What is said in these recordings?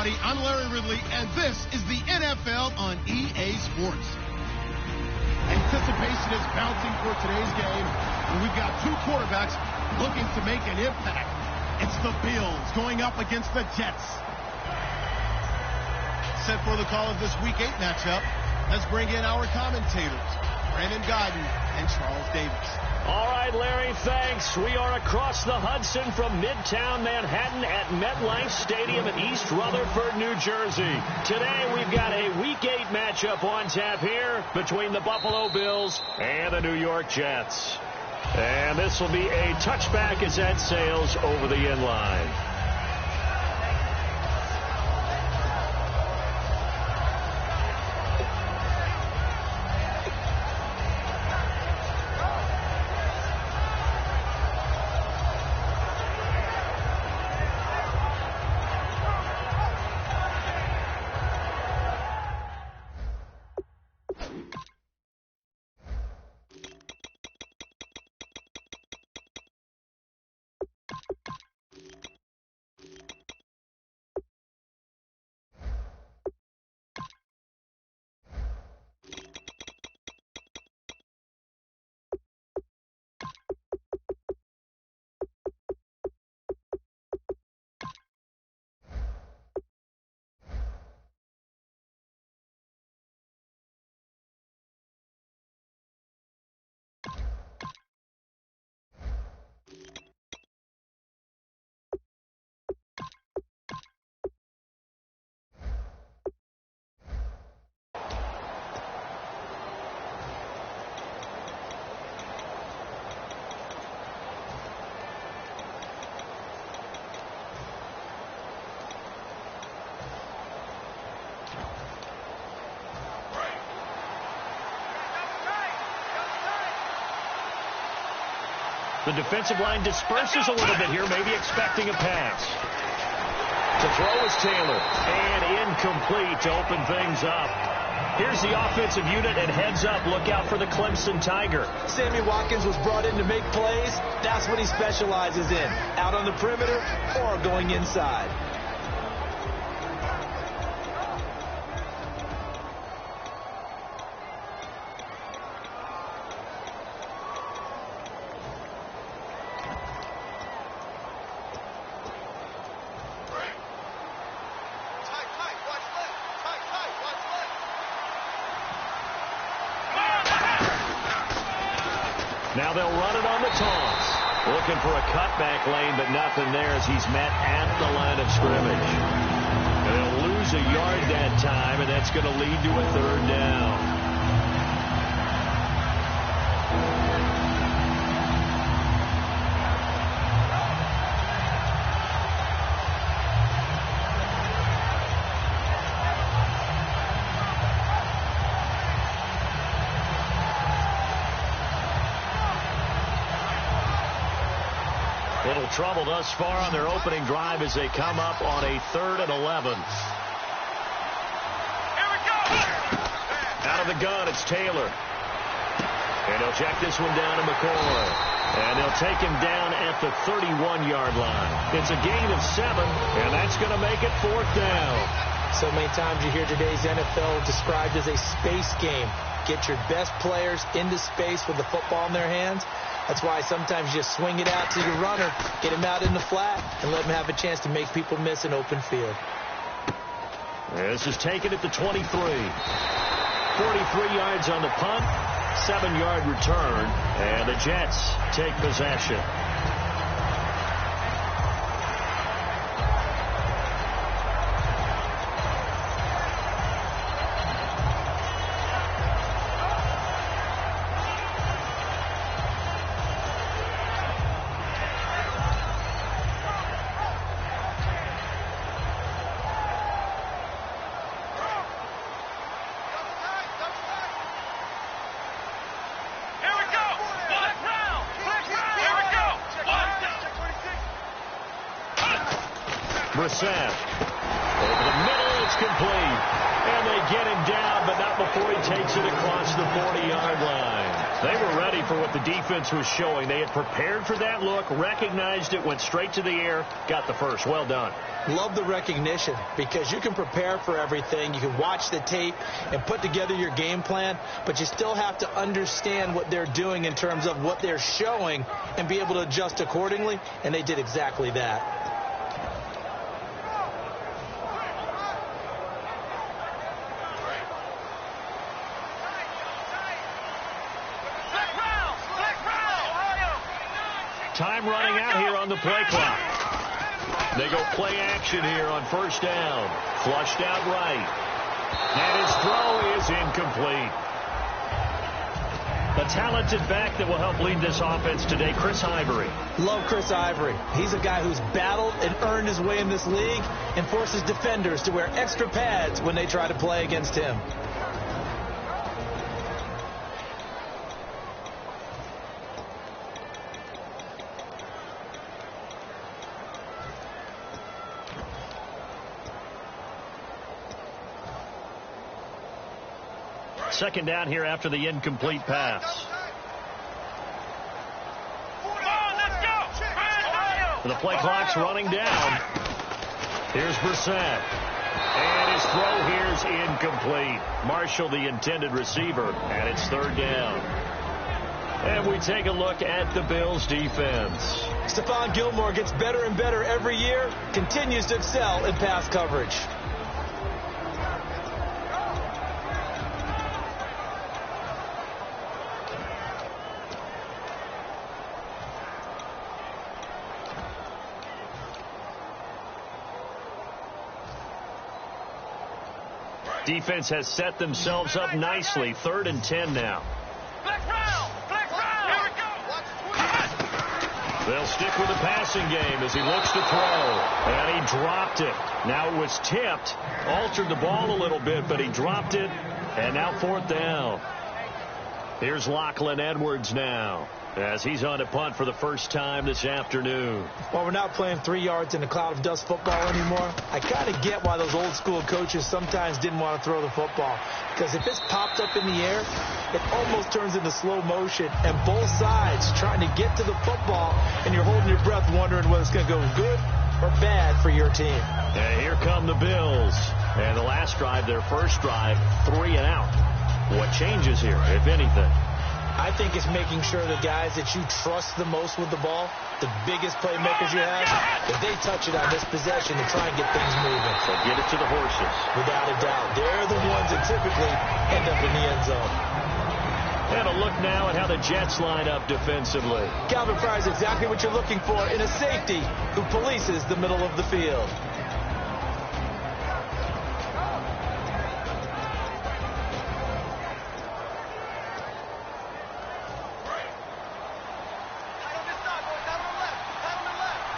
everybody. I'm Larry Ridley, and this is the NFL on EA Sports. Anticipation is bouncing for today's game, and we've got two quarterbacks looking to make an impact. It's the Bills going up against the Jets. Set for the call of this Week 8 matchup. Let's bring in our commentators, Brandon Godden and Charles Davis. All right, Larry, thanks. We are across the Hudson from Midtown Manhattan at MetLife Stadium in East Rutherford, New Jersey. Today, we've got a Week 8 matchup on tap here between the Buffalo Bills and the New York Jets. And this will be a touchback as that sails over the end line. The defensive line disperses a little bit here, maybe expecting a pass. To throw is Taylor. And incomplete to open things up. Here's the offensive unit and heads up. Look out for the Clemson Tiger. Sammy Watkins was brought in to make plays. That's what he specializes in. Out on the perimeter or going inside. Now they'll run it on the toss. Looking for a cutback lane, but nothing there as he's met at the line of scrimmage. And they'll lose a yard that time, and that's going to lead to a third down. Little trouble thus far on their opening drive as they come up on a 3rd and 11. Here we go! Out of the gun, it's Taylor. And he'll check this one down to McCoy. And they'll take him down at the 31-yard line. It's a gain of 7, and that's going to make it 4th down. So many times you hear today's NFL described as a space game. Get your best players into space with the football in their hands. That's why sometimes you just swing it out to your runner, get him out in the flat, and let him have a chance to make people miss an open field. This is taken at the 23. 43 yards on the punt, 7-yard return, and the Jets take possession. Brissett. Over the middle, it's complete. And they get him down, but not before he takes it across the 40-yard line. They were ready for what the defense was showing. They had prepared for that look, recognized it, went straight to the air, got the first. Well done. Love the recognition, because you can prepare for everything. You can watch the tape and put together your game plan, but you still have to understand what they're doing in terms of what they're showing and be able to adjust accordingly, and they did exactly that. Time running out here on the play clock. They go play action here on first down. Flushed out right. And his throw is incomplete. A talented back that will help lead this offense today, Chris Ivory. Love Chris Ivory. He's a guy who's battled and earned his way in this league and forces defenders to wear extra pads when they try to play against him. Second down here after the incomplete pass. The play clock's running down. Here's Brissett. And his throw here's incomplete. Marshall, the intended receiver, and it's third down. And we take a look at the Bills' defense. Stephon Gilmore gets better and better every year, continues to excel in pass coverage. Defense has set themselves up nicely. 3rd and 10 now. They'll stick with the passing game as he looks to throw. And he dropped it. Now it was tipped. Altered the ball a little bit, but he dropped it. And now 4th down. Here's Lachlan Edwards now, as he's on a punt for the first time this afternoon. Well, we're not playing 3 yards in a cloud of dust football anymore. I kind of get why those old school coaches sometimes didn't want to throw the football, because if it's popped up in the air, it almost turns into slow motion, and both sides trying to get to the football, and you're holding your breath wondering whether it's going to go good or bad for your team. And here come the Bills. And the last drive, their first drive, 3 and out. What changes here, if anything? I think it's making sure the guys that you trust the most with the ball, the biggest playmakers you have, if they touch it on this possession to try and get things moving. So get it to the horses. Without a doubt. They're the ones that typically end up in the end zone. And a look now at how the Jets line up defensively. Calvin Fry is exactly what you're looking for in a safety who polices the middle of the field.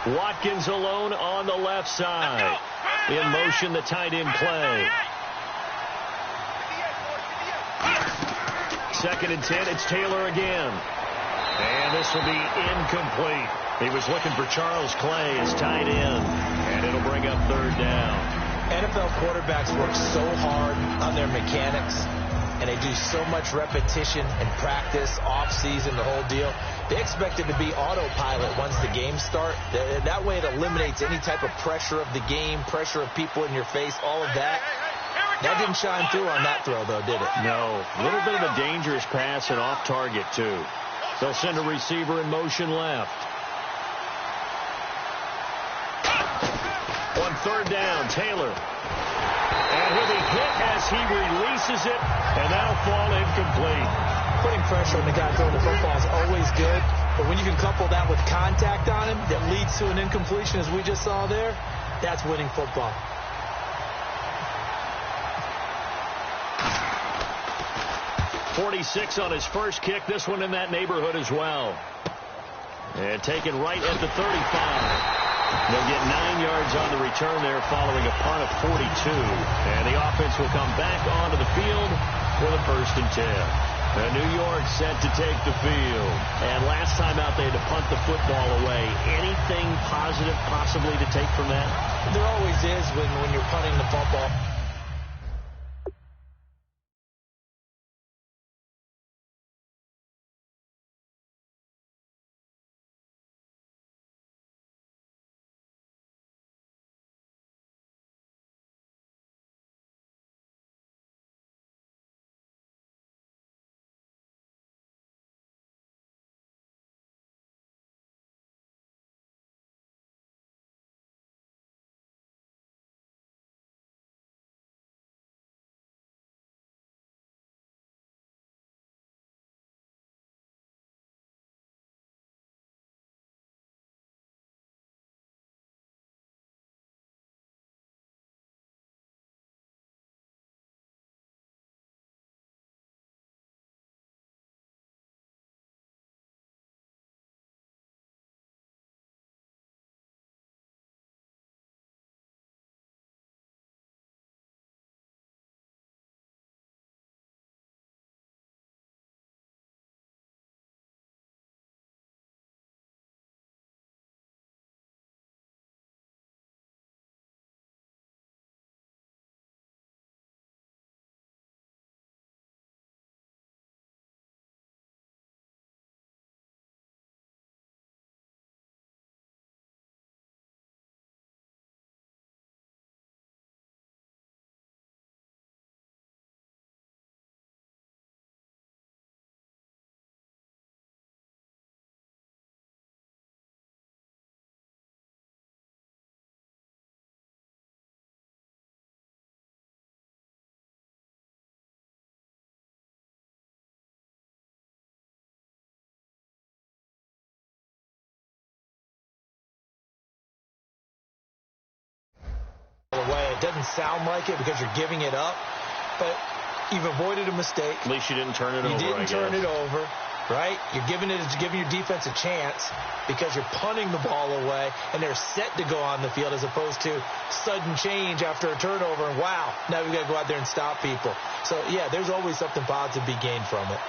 Watkins alone on the left side. In motion, the tight end play. 2nd and 10, it's Taylor again. And this will be incomplete. He was looking for Charles Clay as tight end. And it'll bring up 3rd down. NFL quarterbacks work so hard on their mechanics, and they do so much repetition and practice, off-season, the whole deal. They expect it to be autopilot once the games start. That way it eliminates any type of pressure of the game, pressure of people in your face, all of that. That didn't shine through on that throw, though, did it? No. A little bit of a dangerous pass and off target, too. They'll send a receiver in motion left. On 3rd down, Taylor. And he'll be hit as he releases it, and that'll fall incomplete. Putting pressure on the guy throwing the football is always good, but when you can couple that with contact on him that leads to an incompletion, as we just saw there, that's winning football. .46 on his first kick. This one in that neighborhood as well. And taken right at the 35. They'll get 9 yards on the return there following a punt of 42. And the offense will come back onto the field for the 1st and 10. New York set to take the field. And last time out they had to punt the football away. Anything positive possibly to take from that? There always is when you're punting the football. It doesn't sound like it because you're giving it up, but you've avoided a mistake. At least you didn't turn it over, You didn't turn it over, right? You're giving your defense a chance because you're punting the ball away, and they're set to go on the field as opposed to sudden change after a turnover, and wow, now we've got to go out there and stop people. So, yeah, there's always something positive to be gained from it.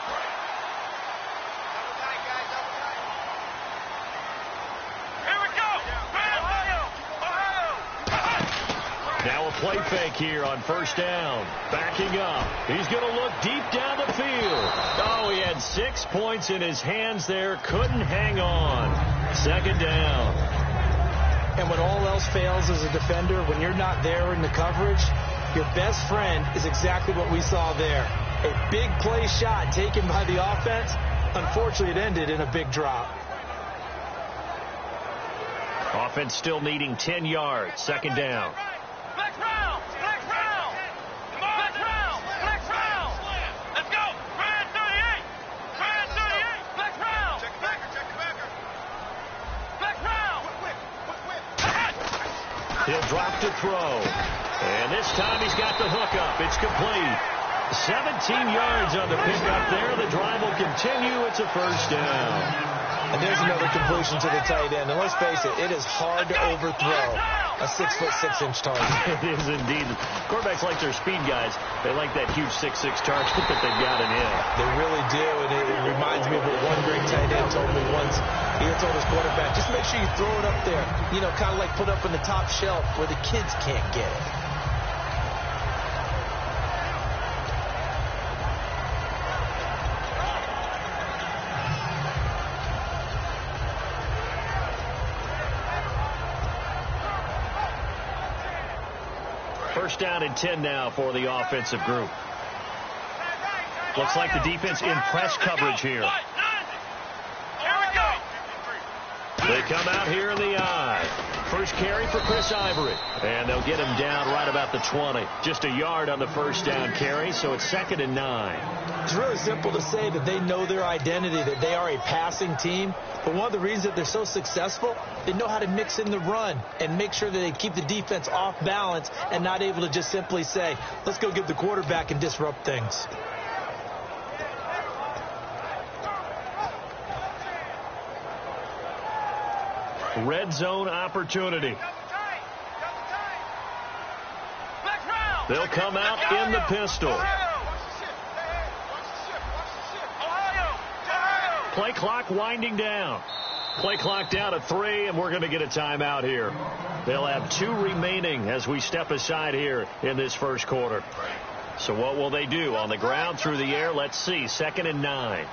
Now a play fake here on first down. Backing up. He's going to look deep down the field. Oh, he had 6 points in his hands there. Couldn't hang on. Second down. And when all else fails as a defender, when you're not there in the coverage, your best friend is exactly what we saw there. A big play shot taken by the offense. Unfortunately, it ended in a big drop. Offense still needing 10 yards. Second down. He'll drop to throw. And this time he's got the hook up. It's complete. 17 yards on the pickup there. The drive will continue. It's a first down. And there's another completion to the tight end. And let's face it is hard to overthrow a 6'6" target. It is indeed. Quarterbacks like their speed guys. They like that huge 6'6" target that they've got in him. They really do. And it reminds me of what one great tight end told me once. He told his quarterback, just make sure you throw it up there. You know, kind of like put up on the top shelf where the kids can't get it. First down and 10 now for the offensive group. Looks like the defense in press coverage here. They come out here in the eye. First carry for Chris Ivory. And they'll get him down right about the 20. Just a yard on the first down carry, so it's 2nd and 9. It's really simple to say that they know their identity, that they are a passing team. But one of the reasons that they're so successful, they know how to mix in the run and make sure that they keep the defense off balance and not able to just simply say, let's go get the quarterback and disrupt things. Red zone opportunity. They'll come out in the pistol. Play clock winding down. Play clock down at 3, and we're going to get a timeout here. They'll have 2 remaining as we step aside here in this first quarter. So what will they do? On the ground, through the air, let's see. 2nd and 9.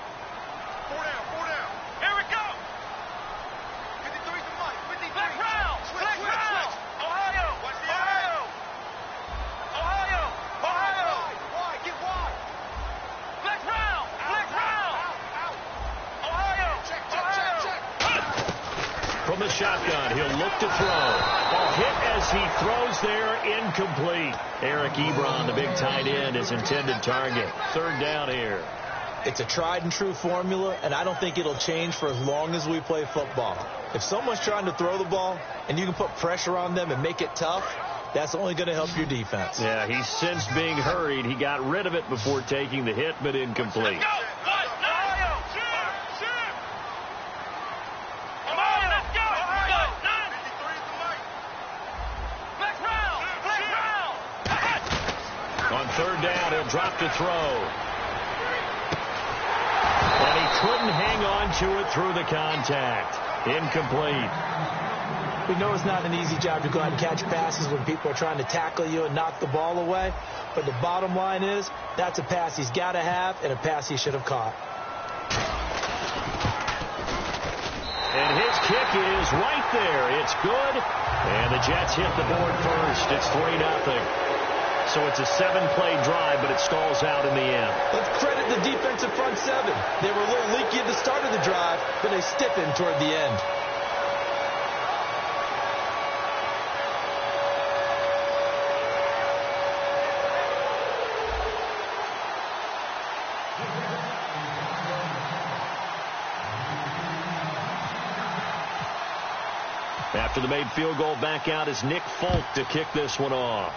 From the shotgun, he'll look to throw. A hit as he throws there, incomplete. Eric Ebron, the big tight end, his intended target. 3rd down here. It's a tried and true formula, and I don't think it'll change for as long as we play football. If someone's trying to throw the ball and you can put pressure on them and make it tough, that's only going to help your defense. Yeah, he sensed being hurried. He got rid of it before taking the hit, but incomplete. On 3rd down, he'll drop to throw. And he couldn't hang on to it through the contact. Incomplete. We know it's not an easy job to go out and catch passes when people are trying to tackle you and knock the ball away. But the bottom line is, that's a pass he's got to have and a pass he should have caught. And his kick is right there. It's good. And the Jets hit the board first. It's 3-0. So it's a 7-play drive, but it stalls out in the end. Let's credit the defensive front 7. They were a little leaky at the start of the drive, but they stiffened toward the end. After the made field goal, back out is Nick Folk to kick this one off.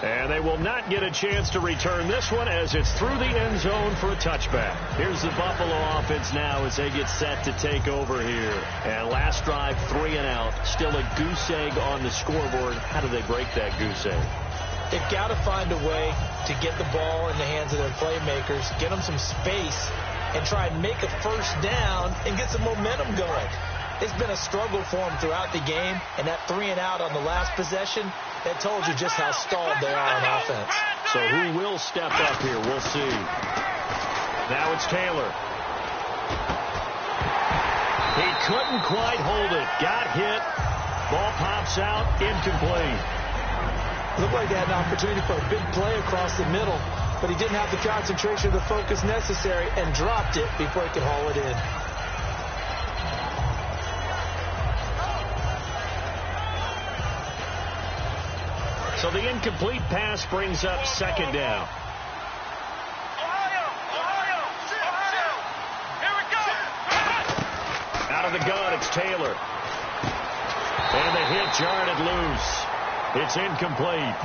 And they will not get a chance to return this one as it's through the end zone for a touchback. Here's the Buffalo offense now as they get set to take over here. And last drive, 3 and out. Still a goose egg on the scoreboard. How do they break that goose egg? They've got to find a way to get the ball in the hands of their playmakers, get them some space, and try and make a first down and get some momentum going. It's been a struggle for them throughout the game, and that 3 and out on the last possession, that told you just how stalled they are on offense. So who will step up here? We'll see. Now it's Taylor. He couldn't quite hold it. Got hit. Ball pops out. Incomplete. Looked like he had an opportunity for a big play across the middle, but he didn't have the concentration or the focus necessary and dropped it before he could haul it in. So the incomplete pass brings up second down. Out of the gun, it's Taylor. And the hit jarred it loose. It's incomplete.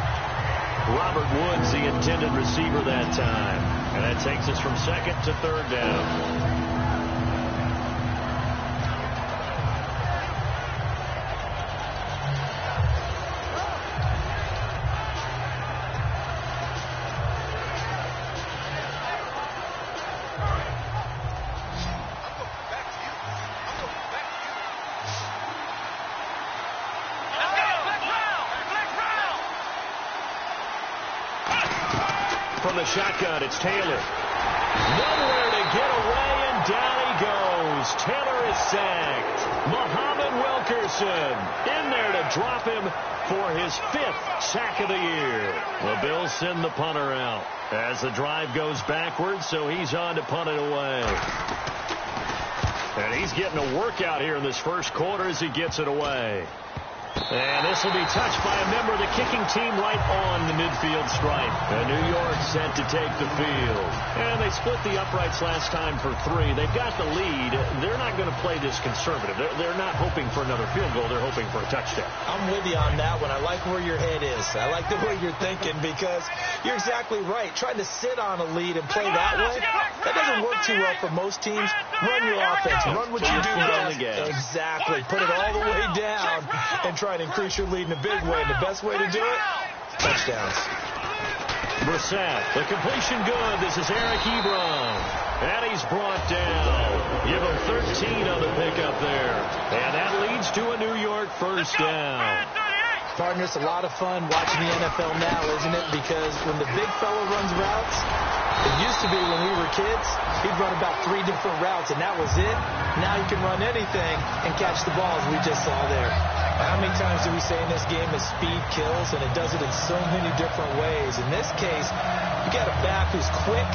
Robert Woods, the intended receiver that time. And that takes us from second to third down. From the shotgun, it's Taylor. Nowhere to get away, and down he goes. Taylor is sacked. Muhammad Wilkerson in there to drop him for his 5th sack of the year. The Bills send the punter out as the drive goes backwards, so he's on to punt it away. And he's getting a workout here in this first quarter as he gets it away. And this will be touched by a member of the kicking team right on the midfield stripe. And New York sent to take the field. And they split the uprights last time for 3. They've got the lead. They're not going to play this conservative. They're not hoping for another field goal. They're hoping for a touchdown. I'm with you on that one. I like where your head is. I like the way you're thinking because you're exactly right. Trying to sit on a lead and play that way, that doesn't work too well for most teams. Run your offense. Run what you do best. Exactly. Put it all the way down and try to increase your lead in a big way. And the best way to do it, touchdowns. Brissett, the completion good. This is Eric Ebron. And he's brought down. Give him 13 on the pickup there. And that leads to a New York first down. Partner, it's a lot of fun watching the NFL now, isn't it? Because when the big fella runs routes, it used to be when we were kids, he'd run about 3 different routes, and that was it. Now he can run anything and catch the ball, as we just saw there. How many times do we say in this game that speed kills, and it does it in so many different ways? In this case, you got a back who's quick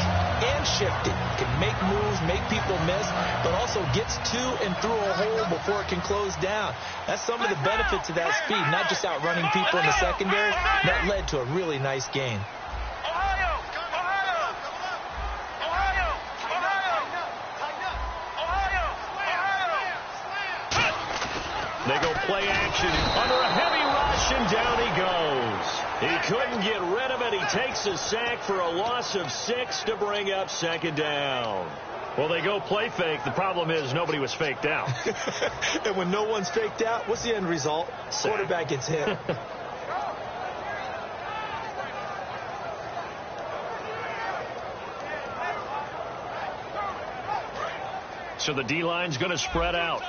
and shifty, can make moves, make people miss, but also gets to and through a hole before it can close down. That's some of the benefits of that speed, not just outrunning people in the secondary. That led to a really nice game. They go play action under a heavy rush, and down he goes. He couldn't get rid of it. He takes a sack for a loss of 6 to bring up second down. Well, they go play fake. The problem is nobody was faked out. And when no one's faked out, what's the end result? Sack. Quarterback gets hit. So the D-line's going to spread out.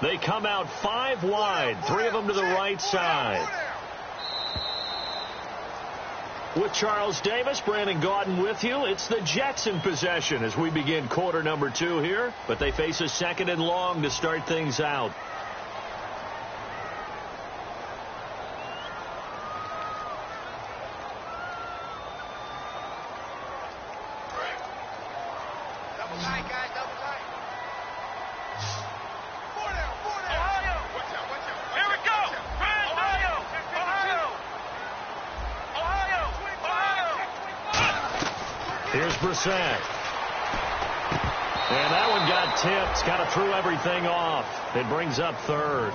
They come out 5 wide, 3 of them to the right side. With Charles Davis, Brandon Gaudin with you. It's the Jets in possession as we begin quarter number 2 here. But they face a 2nd and long to start things out. Here's Brissett. And that one got tipped. Got to throw everything off. It brings up third.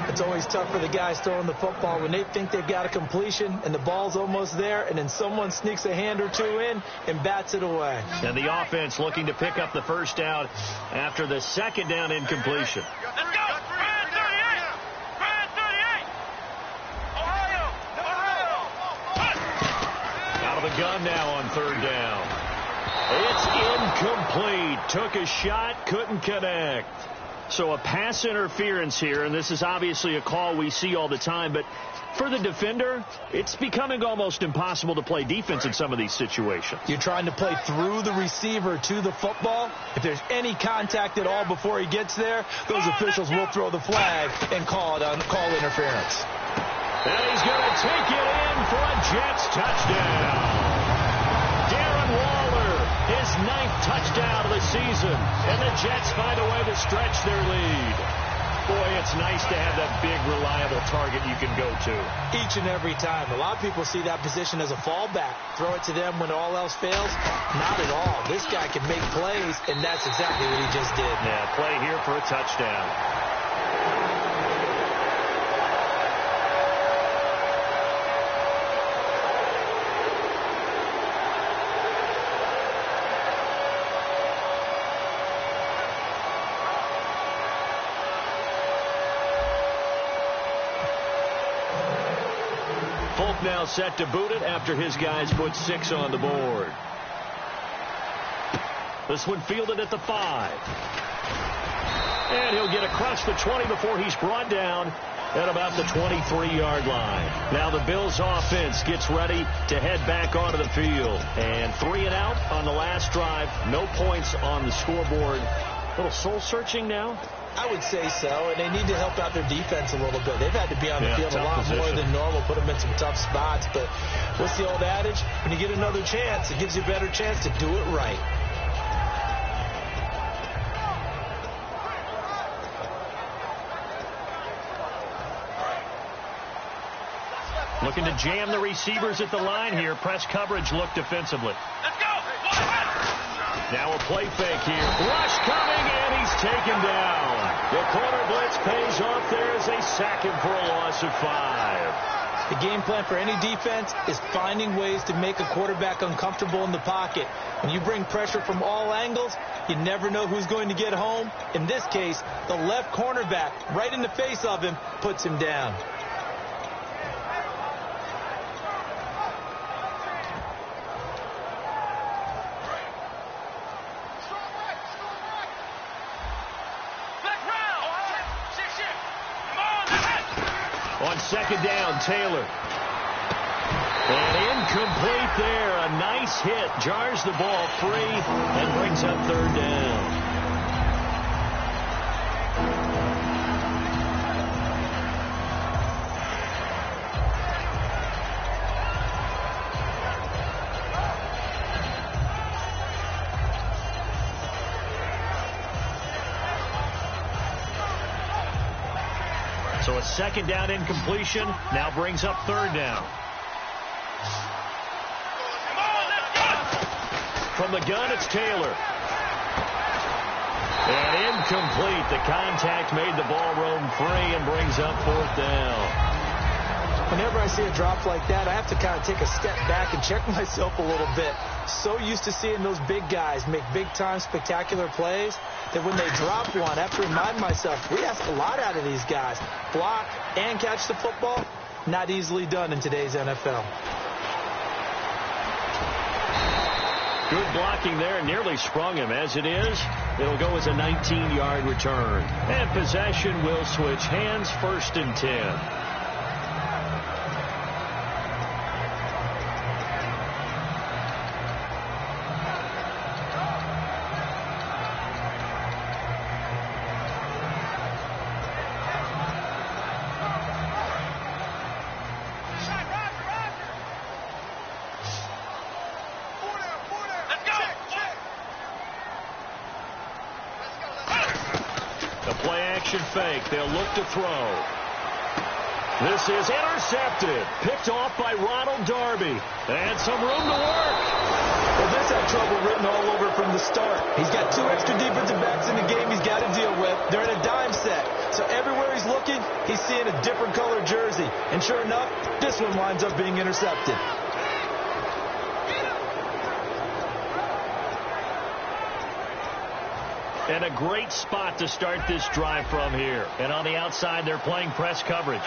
It's always tough for the guys throwing the football when they think they've got a completion and the ball's almost there, and then someone sneaks a hand or two in and bats it away. And the offense looking to pick up the first down after the second down incompletion. Let's go! Brand 38! Brand 38! Ohio! Out of the gun now on third down. It's incomplete. Took a shot, couldn't connect. So a pass interference here, and this is obviously a call we see all the time, but for the defender, it's becoming almost impossible to play defense in some of these situations. You're trying to play through the receiver to the football. If there's any contact at all before he gets there, those officials will throw the flag and call interference. And he's going to take it in for a Jets touchdown. Darren Waller, his 9th touchdown of the season, and the Jets find a way to stretch their lead. Boy, it's nice to have that big, reliable target you can go to. Each and every time. A lot of people see that position as a fallback. Throw it to them when all else fails. Not at all. This guy can make plays, and that's exactly what he just did. Yeah, play here for a touchdown. Folk now set to boot it after his guys put 6 on the board. This one fielded at the 5. And he'll get across the 20 before he's brought down at about the 23-yard line. Now the Bills offense gets ready to head back onto the field. And 3 and out on the last drive. No points on the scoreboard. A little soul-searching now. I would say so, and they need to help out their defense a little bit. They've had to be on the field a lot more than normal, put them in some tough spots. But what's the old adage? When you get another chance, it gives you a better chance to do it right. Looking to jam the receivers at the line here. Press coverage look defensively. Let's go! Now a play fake here. Rush coming, and he's taken down. The corner blitz pays off there as they sack him for a loss of 5. The game plan for any defense is finding ways to make a quarterback uncomfortable in the pocket. When you bring pressure from all angles, you never know who's going to get home. In this case, the left cornerback, right in the face of him, puts him down. On second down, Taylor. And incomplete there. A nice hit. Jars the ball free and brings up third down. So a second down incompletion now brings up third down. From the gun, it's Taylor. And incomplete. The contact made the ball roam free and brings up fourth down. Whenever I see a drop like that, I have to kind of take a step back and check myself a little bit. So used to seeing those big guys make big-time spectacular plays that when they drop one, I have to remind myself, we ask a lot out of these guys. Block and catch the football, not easily done in today's NFL. Good blocking there, nearly sprung him. As it is, it'll go as a 19-yard return. And possession will switch hands, 1st and 10. Fake. They'll look to throw. This is intercepted. Picked off by Ronald Darby. And some room to work. Well, this had trouble written all over from the start. He's got 2 extra defensive backs in the game he's got to deal with. They're in a dime set. So everywhere he's looking, he's seeing a different color jersey. And sure enough, this one winds up being intercepted. And a great spot to start this drive from here. And on the outside, they're playing press coverage.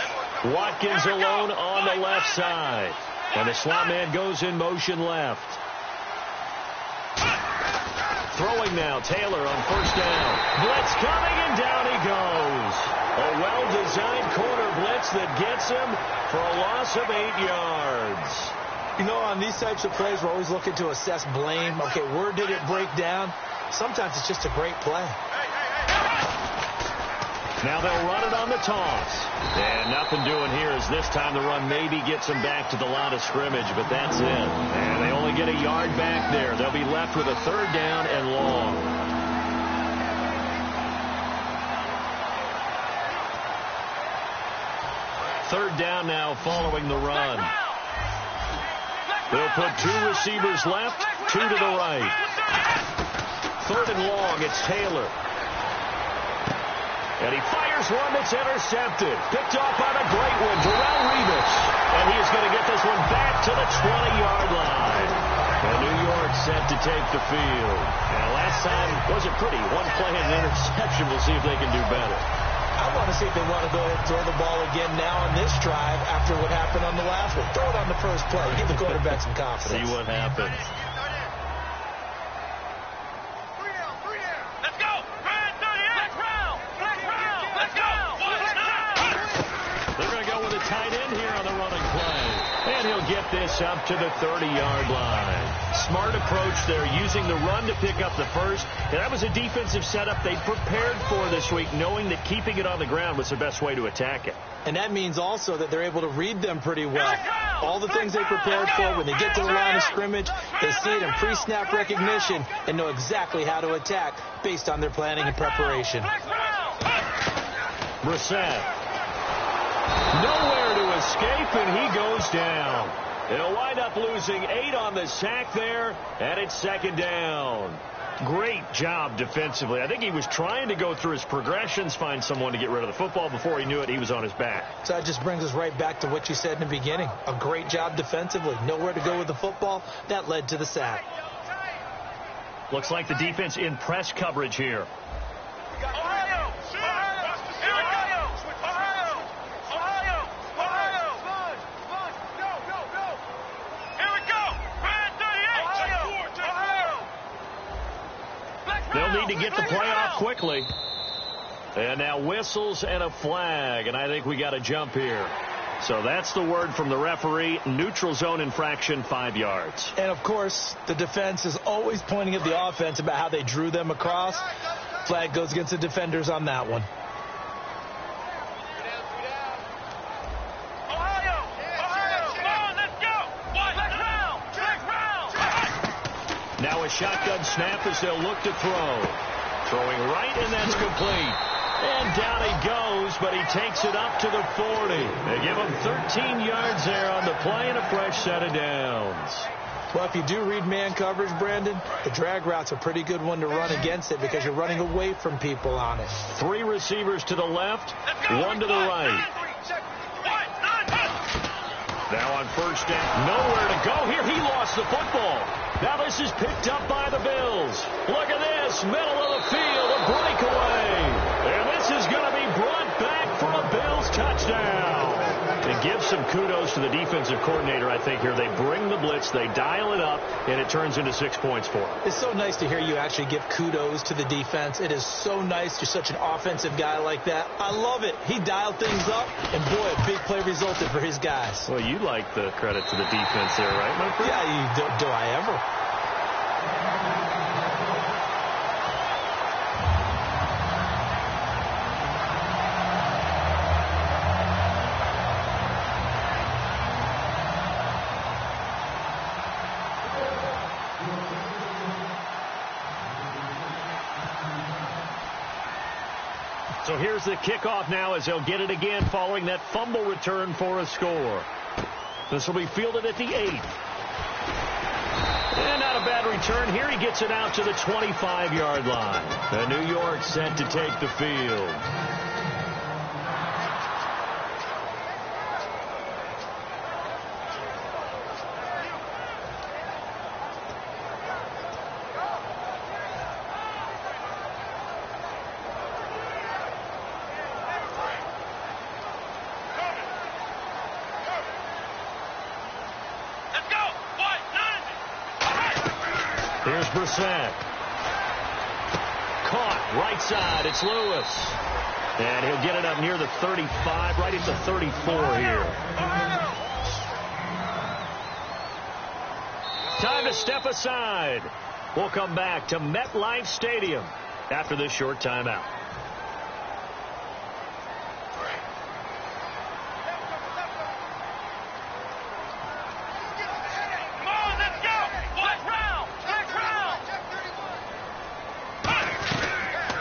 Watkins alone on the left side. And the slot man goes in motion left. Throwing now, Taylor on first down. Blitz coming, and down he goes. A well-designed corner blitz that gets him for a loss of 8 yards. You know, on these types of plays, we're always looking to assess blame. Okay, where did it break down? Sometimes it's just a great play. Now they'll run it on the toss. And nothing doing here as this time the run maybe gets them back to the line of scrimmage, but that's it. And they only get a yard back there. They'll be left with a 3rd down and long. Third down now following the run. They'll put 2 receivers left, 2 to the right. 3rd and long, it's Taylor. And he fires one that's intercepted. Picked off by the great one, Darrelle Revis. And he's going to get this one back to the 20-yard line. And New York set to take the field. And last time wasn't pretty. 1 play and an interception. We'll see if they can do better. I want to see if they want to go ahead and throw the ball again now on this drive after what happened on the last one. Throw it on the first play. Give the quarterback some confidence. See what happens. Tight end here on the running play. And he'll get this up to the 30-yard line. Smart approach there, using the run to pick up the first. And that was a defensive setup they prepared for this week, knowing that keeping it on the ground was the best way to attack it. And that means also that they're able to read them pretty well. All the things they prepared for, when they get to the line of scrimmage, they see it in pre-snap recognition and know exactly how to attack based on their planning and preparation. Brissett. Nowhere to escape, and he goes down. He'll wind up losing 8 on the sack there, and it's 2nd down. Great job defensively. I think he was trying to go through his progressions, find someone to get rid of the football. Before he knew it, he was on his back. So that just brings us right back to what you said in the beginning. A great job defensively. Nowhere to go with the football. That led to the sack. Looks like the defense in press coverage here. They'll need to get the play off quickly. And now whistles and a flag. And I think we got a jump here. So that's the word from the referee. Neutral zone infraction, 5 yards. And, of course, the defense is always pointing at the offense about how they drew them across. Flag goes against the defenders on that one. Now a shotgun snap as they'll look to throw. Throwing right, and that's complete. And down he goes, but he takes it up to the 40. They give him 13 yards there on the play and a fresh set of downs. Well, if you do read man coverage, Brandon, the drag route's a pretty good one to run against it because you're running away from people on it. 3 receivers to the left, 1 to the right. Now on first down, nowhere to go here. He lost the football. Now this is picked up by the Bills. Look at this, middle of the field, a breakaway. And this is going to be brought back for a Bills touchdown. And give some kudos to the defensive coordinator, I think, here. They bring the blitz, they dial it up, and it turns into 6 points for them. It's so nice to hear you actually give kudos to the defense. It is so nice. You're such an offensive guy like that. I love it. He dialed things up, and boy, a big play resulted for his guys. Well, you like the credit to the defense there, right, my friend? Yeah, do I ever? So here's the kickoff now as they'll get it again following that fumble return for a score. This will be fielded at the 8. And not a bad return here. He gets it out to the 25-yard line. The New York set to take the field. Here's Brissett. Caught right side. It's Lewis. And he'll get it up near the 35, right at the 34 here. Time to step aside. We'll come back to MetLife Stadium after this short timeout.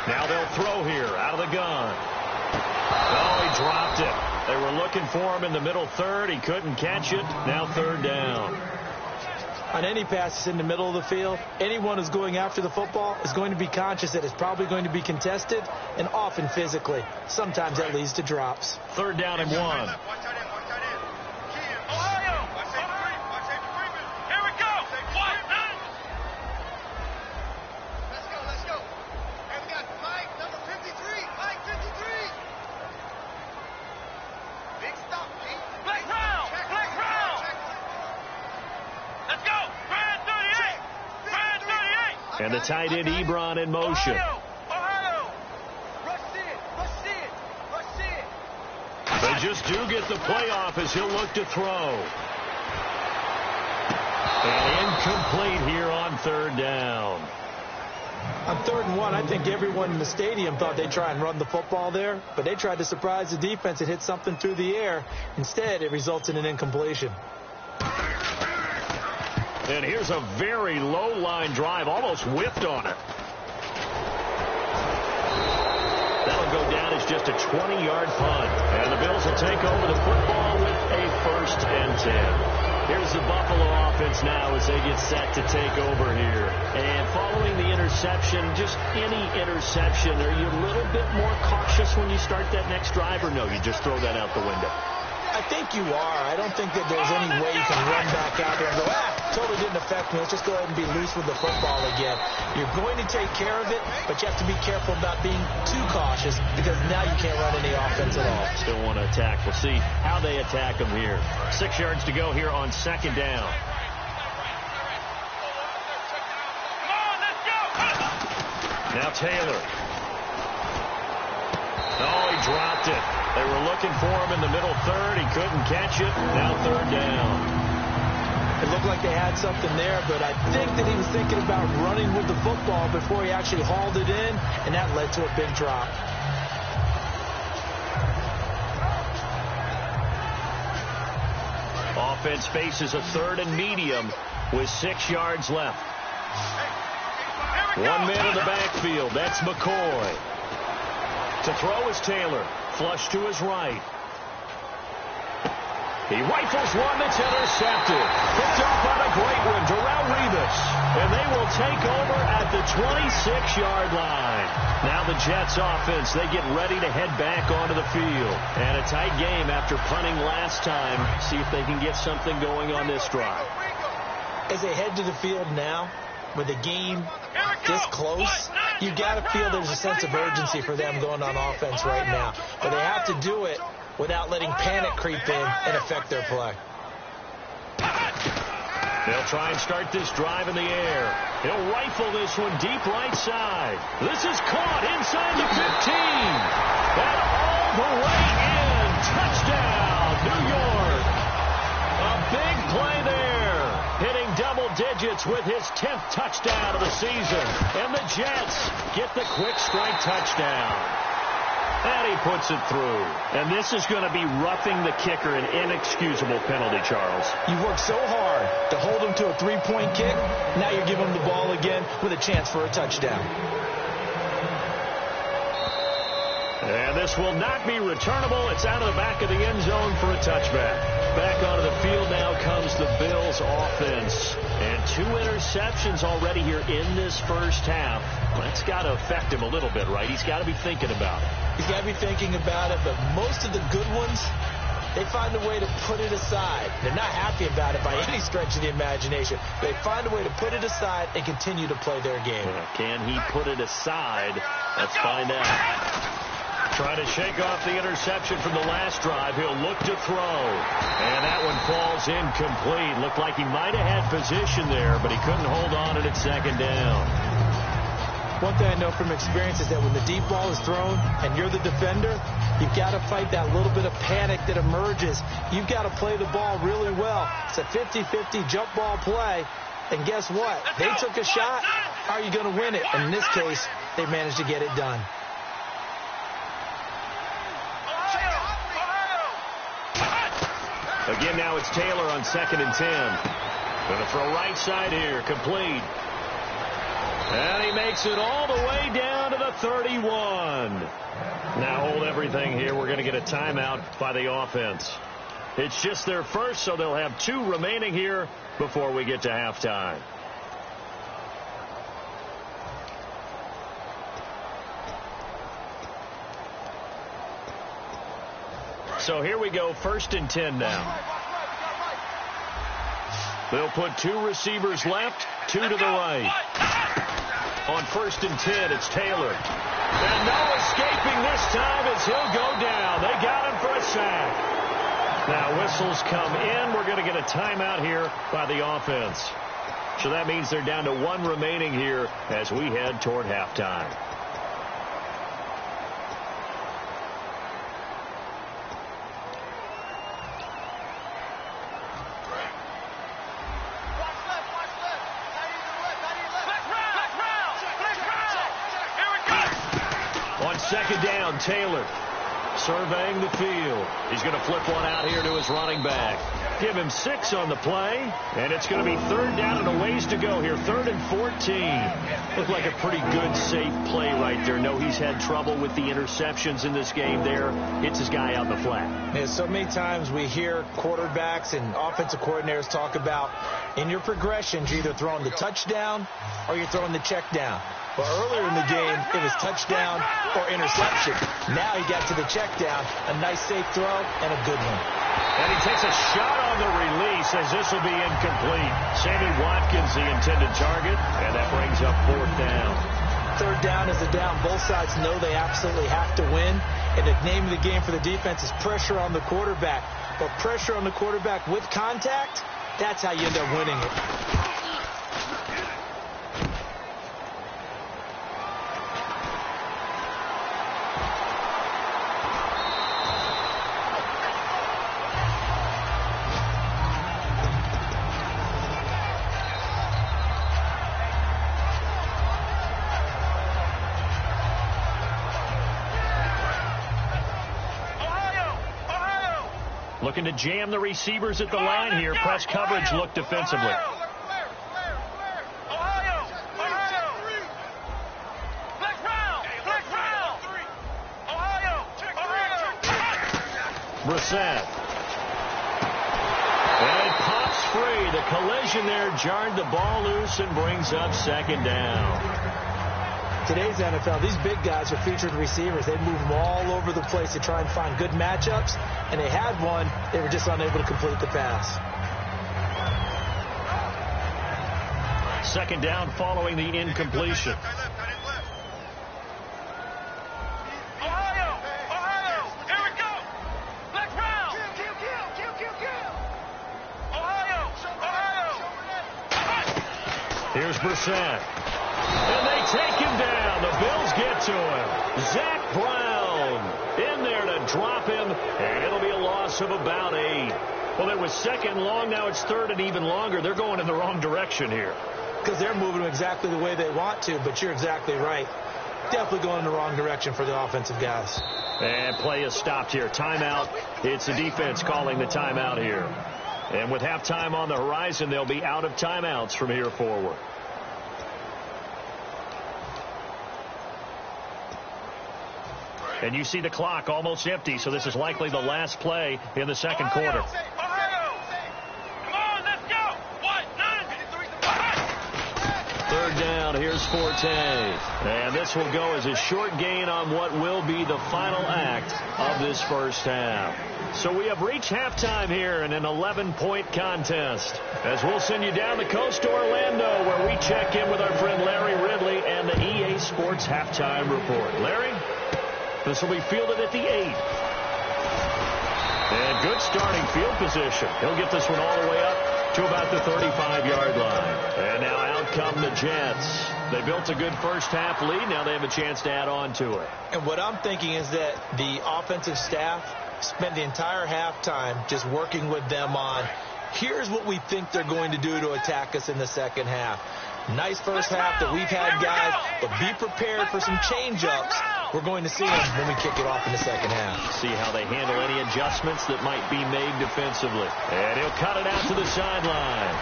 Now they'll throw here out of the gun. Oh, he dropped it. They were looking for him in the middle third. He couldn't catch it. Now third down. On any passes in the middle of the field, anyone who's going after the football is going to be conscious that it's probably going to be contested and often physically. Sometimes that leads to drops. Third down and 1. And the tight end Ebron in motion. They just do get the playoff as he'll look to throw. And incomplete here on third down. On 3rd and 1, I think everyone in the stadium thought they'd try and run the football there, but they tried to surprise the defense and hit something through the air. Instead, it results in an incompletion. And here's a very low-line drive, almost whipped on it. That'll go down as just a 20-yard punt. And the Bills will take over the football with a 1st and 10. Here's the Buffalo offense now as they get set to take over here. And following the interception, just any interception, are you a little bit more cautious when you start that next drive, or no, you just throw that out the window? I think you are. I don't think that there's any way you can run back out there and go, totally didn't affect me. Let's just go ahead and be loose with the football again. You're going to take care of it, but you have to be careful about being too cautious because now you can't run any offense at all. Still want to attack. We'll see how they attack them here. 6 yards to go here on 2nd down. Now Taylor. Oh, he dropped it. They were looking for him in the middle third. He couldn't catch it. Now 3rd down. It looked like they had something there, but I think that he was thinking about running with the football before he actually hauled it in, and that led to a big drop. Offense faces a 3rd and medium with 6 yards left. 1 man in the backfield. That's McCoy. To throw is Taylor. Flush to his right. He rifles one that's intercepted. Picked off on a great one. Darrelle Revis. And they will take over at the 26-yard line. Now the Jets offense, they get ready to head back onto the field. And a tight game after punting last time. See if they can get something going on this drive. As they head to the field now, with the game this close, you got to feel there's a sense of urgency for them going on offense right now. But they have to do it without letting panic creep in and affect their play. They'll try and start this drive in the air. He'll rifle this one deep right side. This is caught inside the 15. And all the way in. Touchdown, New York. A big play there. Hitting double digits with his 10th touchdown of the season. And the Jets get the quick strike touchdown. And he puts it through. And this is going to be roughing the kicker, an inexcusable penalty, Charles. You worked so hard to hold him to a 3-point kick. Now you're giving him the ball again with a chance for a touchdown. And this will not be returnable. It's out of the back of the end zone for a touchback. Back onto the field now comes the Bills offense. And 2 interceptions already here in this first half. That's got to affect him a little bit, right? He's got to be thinking about it. He's got to be thinking about it, but most of the good ones, they find a way to put it aside. They're not happy about it by any stretch of the imagination. They find a way to put it aside and continue to play their game. Can he put it aside? Let's find out. Trying to shake off the interception from the last drive. He'll look to throw. And that one falls incomplete. Looked like he might have had position there, but he couldn't hold on at second down. One thing I know from experience is that when the deep ball is thrown and you're the defender, you've got to fight that little bit of panic that emerges. You've got to play the ball really well. It's a 50-50 jump ball play. And guess what? They took a shot. How are you going to win it? And in this case, they managed to get it done. Again, now it's Taylor on 2nd and 10. Going to throw right side here, complete. And he makes it all the way down to the 31. Now hold everything here. We're going to get a timeout by the offense. It's just their first, so they'll have 2 remaining here before we get to halftime. So here we go, 1st and 10 now. They'll put 2 receivers left, 2 to the right. On 1st and 10, it's Taylor. And no escaping this time as he'll go down. They got him for a sack. Now whistles come in. We're going to get a timeout here by the offense. So that means they're down to 1 remaining here as we head toward halftime. On 2nd down, Taylor surveying the field. He's going to flip one out here to his running back. Give him 6 on the play, and it's going to be 3rd down and a ways to go here. 3rd and 14. Looked like a pretty good, safe play right there. No, he's had trouble with the interceptions in this game there. Hits his guy out in the flat. Yeah, so many times we hear quarterbacks and offensive coordinators talk about in your progressions, you're either throwing the touchdown or you're throwing the check down. But earlier in the game, it was touchdown or interception. Now he got to the check down, a nice safe throw, and a good one. And he takes a shot on the release as this will be incomplete. Sammy Watkins, the intended target, and that brings up 4th down. 3rd down is a down. Both sides know they absolutely have to win. And the name of the game for the defense is pressure on the quarterback. But pressure on the quarterback with contact, that's how you end up winning it. Looking to jam the receivers at the line here. Press coverage look defensively. Brissett. And it pops free. The collision there jarred the ball loose and brings up 2nd down. Today's NFL, these big guys are featured receivers. They move them all over the place to try and find good matchups, and they had one. They were just unable to complete the pass. 2nd down following the incompletion. Here's Brissett. And they take him down. The Bills get to him. Zach Brown in there to drop him, and it'll be a loss of about 8. Well, it was 2nd long. Now it's 3rd and even longer. They're going in the wrong direction here. Because they're moving exactly the way they want to, but you're exactly right. Definitely going in the wrong direction for the offensive guys. And play is stopped here. Timeout. It's the defense calling the timeout here. And with halftime on the horizon, they'll be out of timeouts from here forward. And you see the clock almost empty, so this is likely the last play in the 2nd quarter. forte. And this will go as a short gain on what will be the final act of this first half. So we have reached halftime here in an 11-point contest. As we'll send you down the coast to Orlando, where we check in with our friend Larry Ridley and the EA Sports Halftime Report. Larry, this will be fielded at the 8. And good starting field position. He'll get this one all the way up to about the 35-yard line. And now out come the Jets. They built a good first half lead. Now they have a chance to add on to it. And what I'm thinking is that the offensive staff spent the entire halftime just working with them on, here's what we think they're going to do to attack us in the second half. Nice first half that we've had, guys, but be prepared for some change-ups. We're going to see them when we kick it off in the second half. See how they handle any adjustments that might be made defensively. And he'll cut it out to the sideline.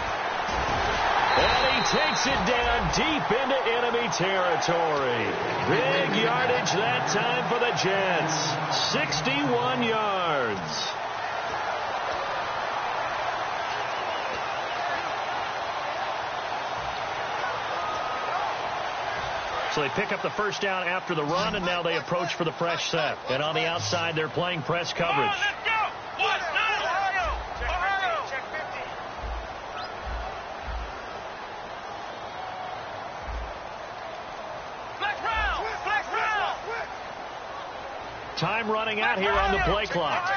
And he takes it down deep into enemy territory. Big yardage that time for the Jets. 61 yards. So they pick up the first down after the run, and now they approach for the press set. And on the outside, they're playing press coverage. Time running out here on the play clock.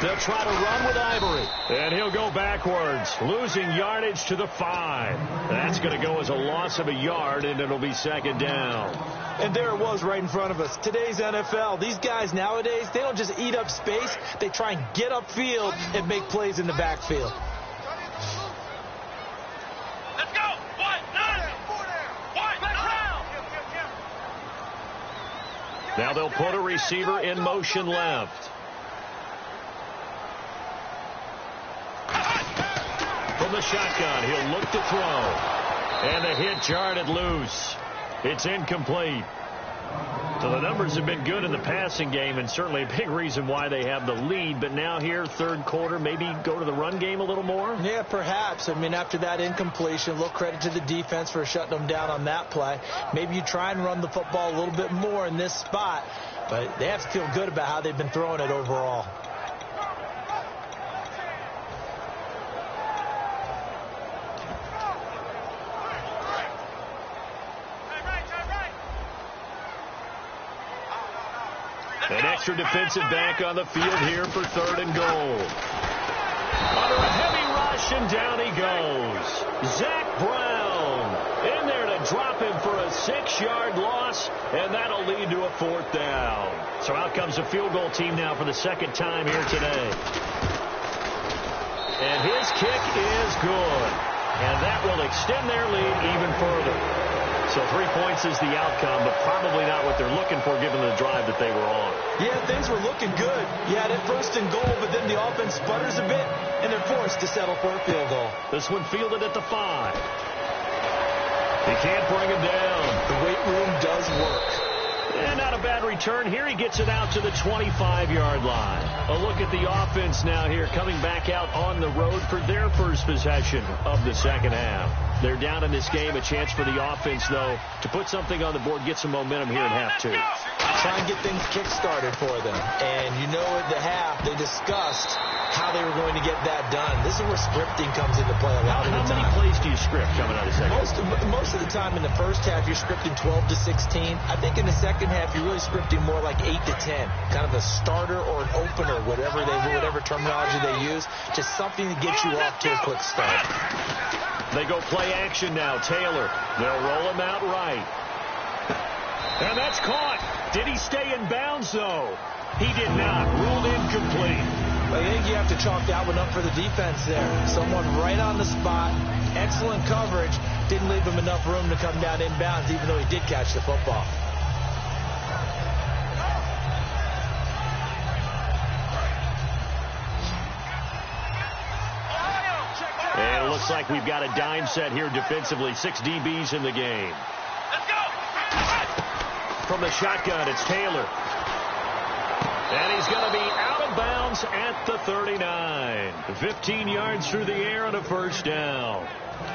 They'll try to run with Ivory. And he'll go backwards, losing yardage to the 5. That's going to go as a loss of a yard, and it'll be second down. And there it was right in front of us. Today's NFL, these guys nowadays, they don't just eat up space. They try and get upfield and make plays in the backfield. Let's go. Now they'll put a receiver in motion left. From the shotgun, he'll look to throw. And the hit jarred loose. It's incomplete. So the numbers have been good in the passing game, and certainly a big reason why they have the lead. But now here, third quarter, maybe go to the run game a little more? Yeah, perhaps. I mean, after that incompletion, a little credit to the defense for shutting them down on that play. Maybe you try and run the football a little bit more in this spot. But they have to feel good about how they've been throwing it overall. An extra defensive back on the field here for third and goal. Under a heavy rush, and down he goes. Zach Brown in there to drop him for a 6-yard loss, and that'll lead to a fourth down. So out comes the field goal team now for the second time here today. And his kick is good. And that will extend their lead even further. So 3 points is the outcome, but probably not what they're looking for given the drive that they were on. Yeah, things were looking good. You had it first and goal, but then the offense sputters a bit, and they're forced to settle for a field goal. This one fielded at the 5. He can't bring him down. The weight room does work. And not a bad return. Here he gets it out to the 25-yard line. A look at the offense now here, coming back out on the road for their first possession of the second half. They're down in this game. A chance for the offense, though, to put something on the board, get some momentum here in half 2. Try and get things kick-started for them. And you know at the half, they discussed how they were going to get that done. This is where scripting comes into play a lot of the time. How many plays do you script coming out of the second? Most of the time in the first half, you're scripting 12 to 16. I think in the second half, you're really scripting more like 8 to 10. Kind of a starter or an opener, whatever terminology they use. Just something to get you off to a quick start. They go play action now. Taylor. They'll roll him out right. And that's caught. Did he stay in bounds, though? He did not. Ruled incomplete. I think you have to chalk that one up for the defense there. Someone right on the spot. Excellent coverage. Didn't leave him enough room to come down inbounds, even though he did catch the football. And it looks like we've got a dime set here defensively. 6 DBs in the game. Let's go. From the shotgun, it's Taylor. And he's going to be out of bounds at the 39. 15 yards through the air on a first down.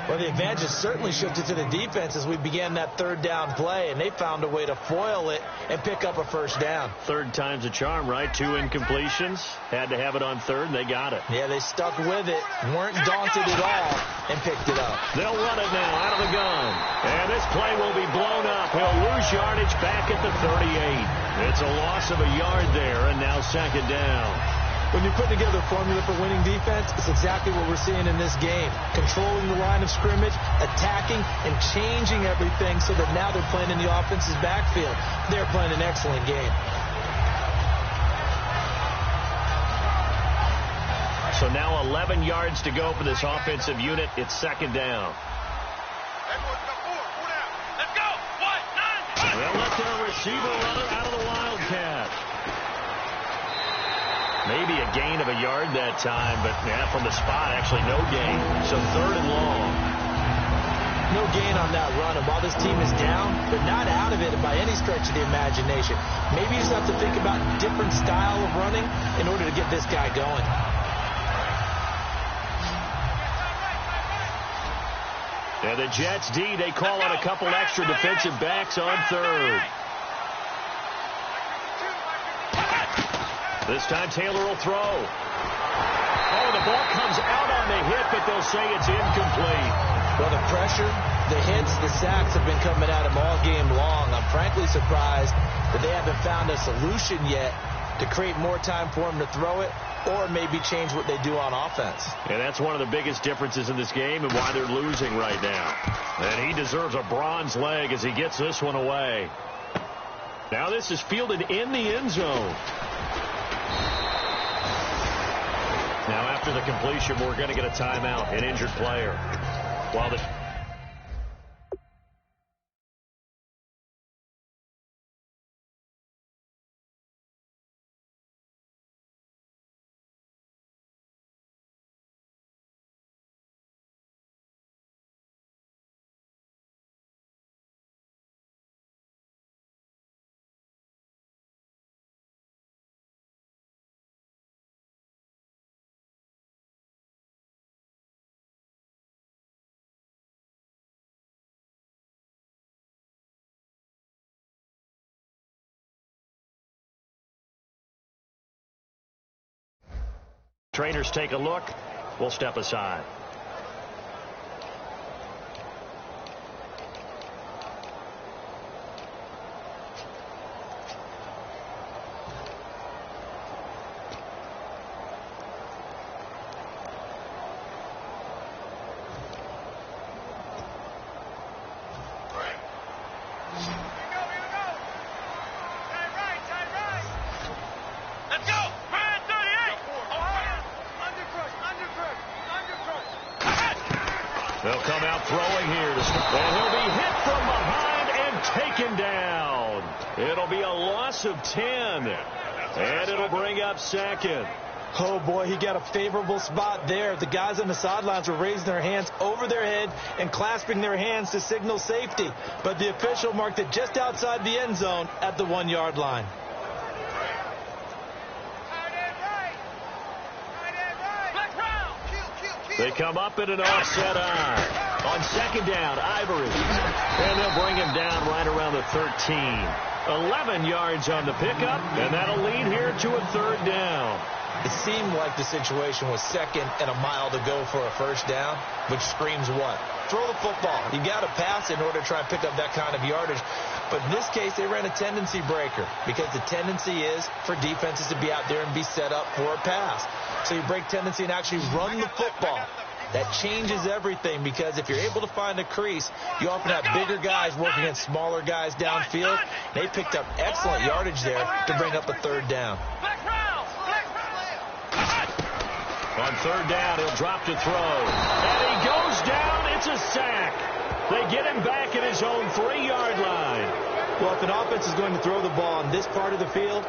Well, the advantage has certainly shifted to the defense as we began that third down play, and they found a way to foil it and pick up a first down. Third time's a charm, right? 2 incompletions. Had to have it on third, and they got it. Yeah, they stuck with it, weren't daunted at all, and picked it up. They'll run it now out of the gun. And this play will be blown up. He'll lose yardage back at the 38. It's a loss of a yard there, and now second down. When you put together a formula for winning defense, it's exactly what we're seeing in this game. Controlling the line of scrimmage, attacking, and changing everything so that now they're playing in the offense's backfield. They're playing an excellent game. So now 11 yards to go for this offensive unit. It's second down. Let's go. 1, 9. They'll let their receiver runner out of the Wildcat. Maybe a gain of a yard that time, but yeah, from the spot, actually no gain. So third and long. No gain on that run, and while this team is down, they're not out of it by any stretch of the imagination. Maybe you just have to think about a different style of running in order to get this guy going. And the Jets D, they call on a couple extra defensive backs on third. This time Taylor will throw. Oh, the ball comes out on the hit, but they'll say it's incomplete. Well, the pressure, the hits, the sacks have been coming at him all game long. I'm frankly surprised that they haven't found a solution yet to create more time for him to throw it or maybe change what they do on offense. And that's one of the biggest differences in this game and why they're losing right now. And he deserves a bronze leg as he gets this one away. Now this is fielded in the end zone. Now, after the completion, we're going to get a timeout, an injured player. While the trainers take a look, we'll step aside. They'll come out throwing here to start. And he'll be hit from behind and taken down. It'll be a loss of 10. And it'll bring up second. Oh, boy, he got a favorable spot there. The guys on the sidelines were raising their hands over their head and clasping their hands to signal safety. But the official marked it just outside the end zone at the 1-yard line. They come up in an offset eye. On second down, Ivory. And they'll bring him down right around the 13. 11 yards on the pickup, and that'll lead here to a third down. It seemed like the situation was second and a mile to go for a first down, which screams what? Throw the football. You got to pass in order to try and pick up that kind of yardage. But in this case, they ran a tendency breaker because the tendency is for defenses to be out there and be set up for a pass. So you break tendency and actually run the football. That changes everything because if you're able to find a crease, you often have bigger guys working against smaller guys downfield. They picked up excellent yardage there to bring up a third down. On third down, he'll drop to throw. And he goes down. It's a sack. They get him back at his own 3-yard line. Well, if an offense is going to throw the ball on this part of the field,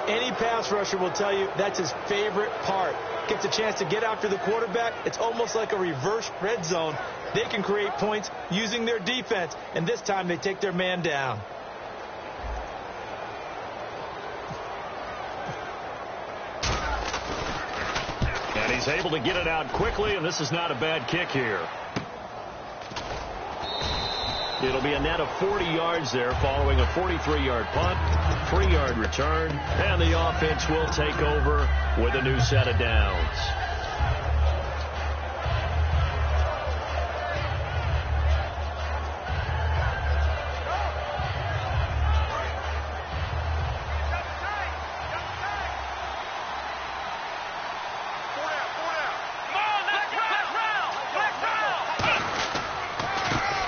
any pass rusher will tell you that's his favorite part. Gets a chance to get after the quarterback. It's almost like a reverse red zone. They can create points using their defense, and this time they take their man down. And he's able to get it out quickly, and this is not a bad kick here. It'll be a net of 40 yards there following a 43-yard punt, 3-yard return, and the offense will take over with a new set of downs.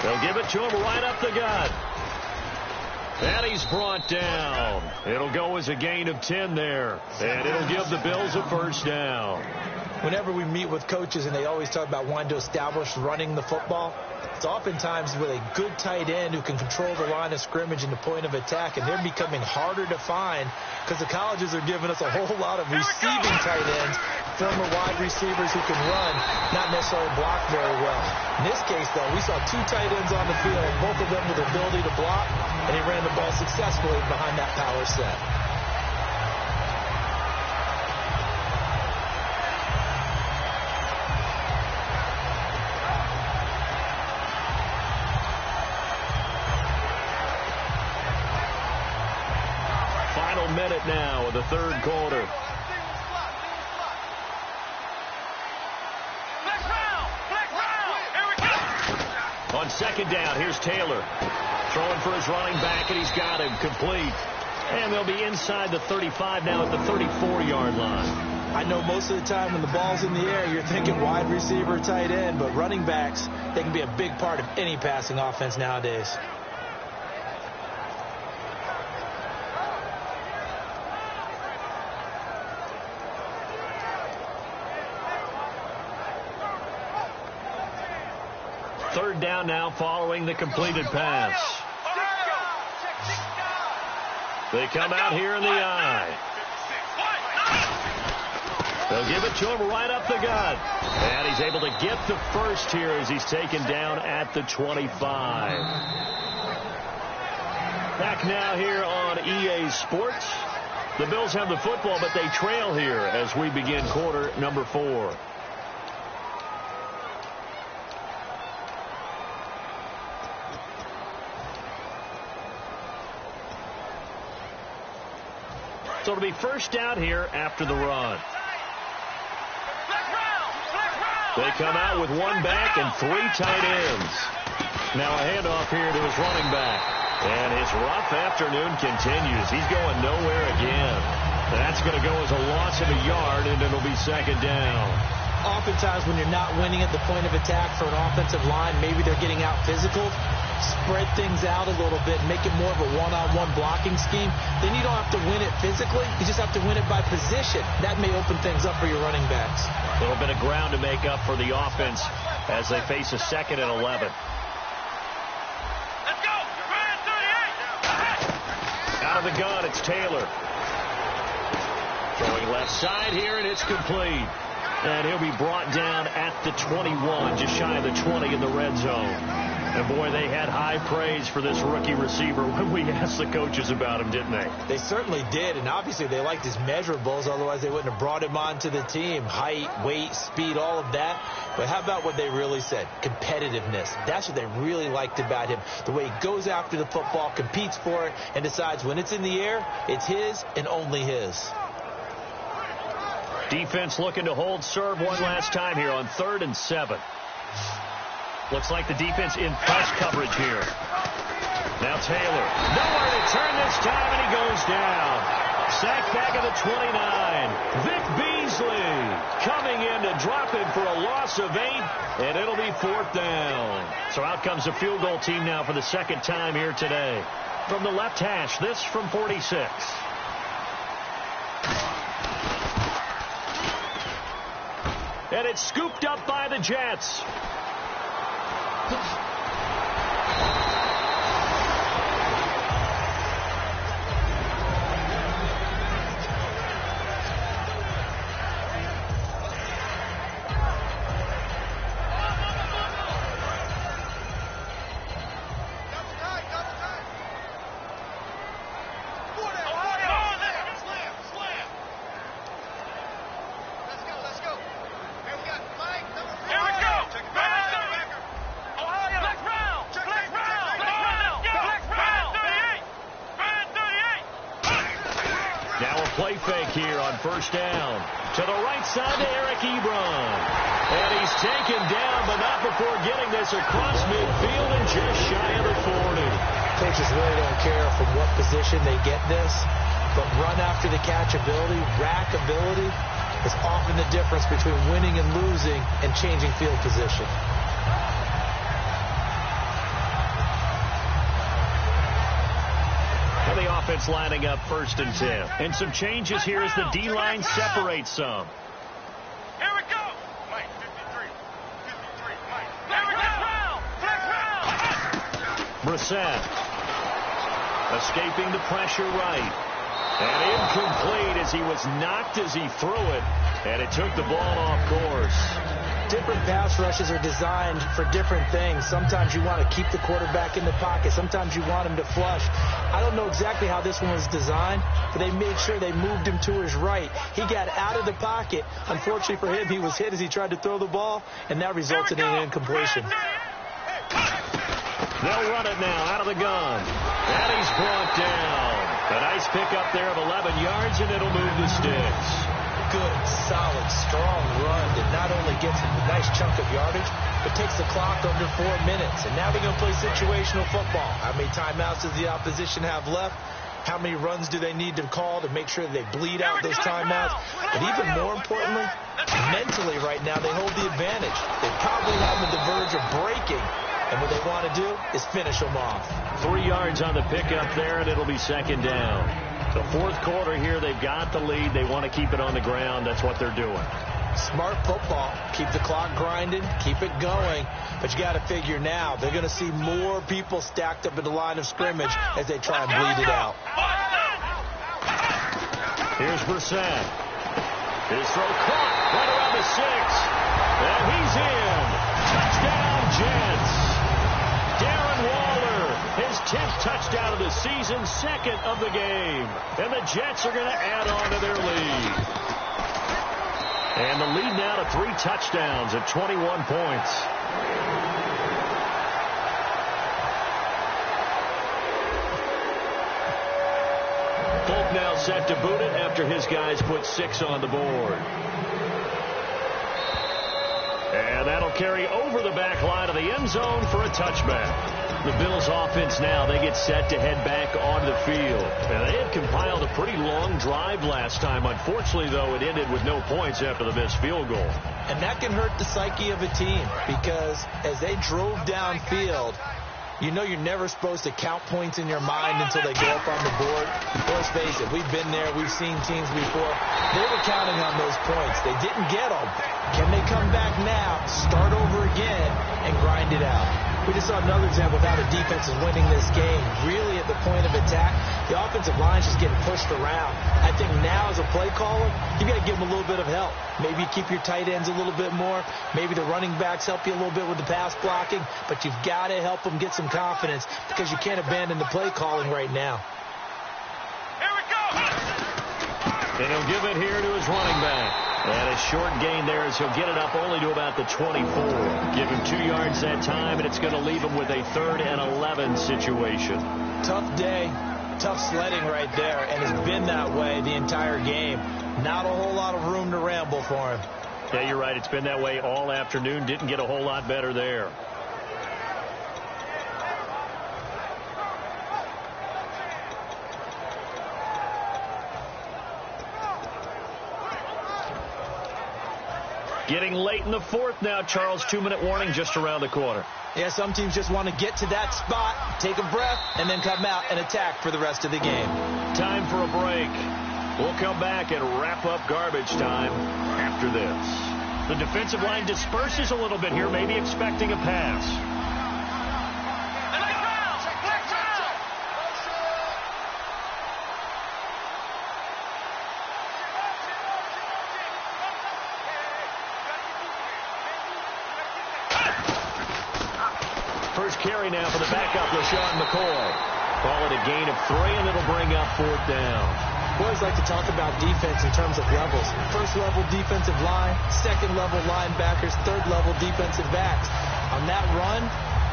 They'll give it to him right up the gut. And he's brought down. It'll go as a gain of 10 there. And it'll give the Bills a first down. Whenever we meet with coaches and they always talk about wanting to establish running the football, it's oftentimes with a good tight end who can control the line of scrimmage and the point of attack, and they're becoming harder to find because the colleges are giving us a whole lot of receiving tight ends, former wide receivers who can run, not necessarily block very well. In this case, though, we saw two tight ends on the field, both of them with the ability to block, and he ran the ball successfully behind that power set. Final minute now of the third quarter. On second down, here's Taylor. Throwing for his running back, and he's got him complete. And they'll be inside the 35 now at the 34-yard line. I know most of the time when the ball's in the air, you're thinking wide receiver, tight end, but running backs, they can be a big part of any passing offense nowadays. Third down now following the completed pass. They come out here in the eye. They'll give it to him right up the gut. And he's able to get the first here as he's taken down at the 25. Back now here on EA Sports. The Bills have the football, but they trail here as we begin quarter number 4. So it'll be first down here after the run. They come out with one back and 3 tight ends. Now a handoff here to his running back. And his rough afternoon continues. He's going nowhere again. That's going to go as a loss of a yard, and it'll be second down. Oftentimes when you're not winning at the point of attack for an offensive line, maybe they're getting out physical, spread things out a little bit, make it more of a one-on-one blocking scheme. Then you don't have to win it physically. You just have to win it by position. That may open things up for your running backs. A little bit of ground to make up for the offense as they face a 2nd and 11. Let's go. Out of the gun, it's Taylor. Throwing left side here, and it's complete. And he'll be brought down at the 21, just shy of the 20 in the red zone. And, boy, they had high praise for this rookie receiver when we asked the coaches about him, didn't they? They certainly did, and obviously they liked his measurables. Otherwise, they wouldn't have brought him onto the team. Height, weight, speed, all of that. But how about what they really said? Competitiveness. That's what they really liked about him. The way he goes after the football, competes for it, and decides when it's in the air, it's his and only his. Defense looking to hold serve one last time here on 3rd and 7. Looks like the defense in press coverage here. Now Taylor. Nowhere to turn this time, and he goes down. Sacked back at the 29. Vic Beasley coming in to drop him for a loss of 8, and it'll be 4th down. So out comes the field goal team now for the 2nd time here today. From the left hash, this from 46. And it's scooped up by the Jets. Here we go. Ohio. play fake here on first down. To the right side to Eric Ebron. And he's taken down, but not before getting this across midfield and just shy of the 40. Coaches really don't care from what position they get this, but run after the catch ability, rack ability, is often the difference between winning and losing and changing field position. And the offense lining up 1st and 10. And some changes here as the D-line separates some. Here we go. Mike, 53. 53. Mike. Flex round. Flex round. Brissett escaping the pressure right. And incomplete as he was knocked as he threw it. And it took the ball off course. Different pass rushes are designed for different things. Sometimes you want to keep the quarterback in the pocket. Sometimes you want him to flush. I don't know exactly how this one was designed, but they made sure they moved him to his right. He got out of the pocket. Unfortunately for him, he was hit as he tried to throw the ball, and that resulted in an incompletion. They'll run it now out of the gun. And he's brought down. A nice pickup there of 11 yards, and it'll move the sticks. Good, solid, strong run that not only gets a nice chunk of yardage, but takes the clock under 4 minutes. And now they're going to play situational football. How many timeouts does the opposition have left? How many runs do they need to call to make sure they bleed out those timeouts? But even more importantly, mentally right now, they hold the advantage. They probably have on the verge of breaking. And what they want to do is finish them off. 3 yards on the pickup there, and it'll be 2nd down. The 4th quarter here, they've got the lead. They want to keep it on the ground. That's what they're doing. Smart football. Keep the clock grinding. Keep it going. But you got to figure now, they're going to see more people stacked up at the line of scrimmage as they try and bleed it out. Here's Brissett. His throw caught right around the 6. And he's in. Touchdown, Jets. Darren Waller, his 10th touchdown of the season, 2nd of the game. And the Jets are going to add on to their lead. And the lead now to 3 touchdowns at 21 points. Folk now set to boot it after his guys put 6 on the board. And that'll carry over the back line of the end zone for a touchback. The Bills offense now, they get set to head back onto the field. And they had compiled a pretty long drive last time. Unfortunately, though, it ended with no points after the missed field goal. And that can hurt the psyche of a team because as they drove downfield, you know you're never supposed to count points in your mind until they go up on the board. Let's face it, we've been there. We've seen teams before. They were counting on those points. They didn't get them. Can they come back now, start over again, and grind it out? We just saw another example of how the defense is winning this game. Really at the point of attack, the offensive line is just getting pushed around. I think now as a play caller, you got to give them a little bit of help. Maybe keep your tight ends a little bit more. Maybe the running backs help you a little bit with the pass blocking. But you've got to help them get some confidence because you can't abandon the play calling right now. Here we go. And he'll give it here to his running back. And a short gain there as he'll get it up only to about the 24. Give him 2 yards that time, and it's going to leave him with a 3rd and 11 situation. Tough day, tough sledding right there, and it's been that way the entire game. Not a whole lot of room to ramble for him. Yeah, you're right. It's been that way all afternoon. Didn't get a whole lot better there. Getting late in the 4th now, Charles. 2-minute warning just around the corner. Yeah, some teams just want to get to that spot, take a breath, and then come out and attack for the rest of the game. Time for a break. We'll come back and wrap up garbage time after this. The defensive line disperses a little bit here, maybe expecting a pass. First carry now for the backup, LaShawn McCoy. Call it a gain of 3, and it'll bring up 4th down. We always like to talk about defense in terms of levels. First level defensive line, second level linebackers, third level defensive backs. On that run,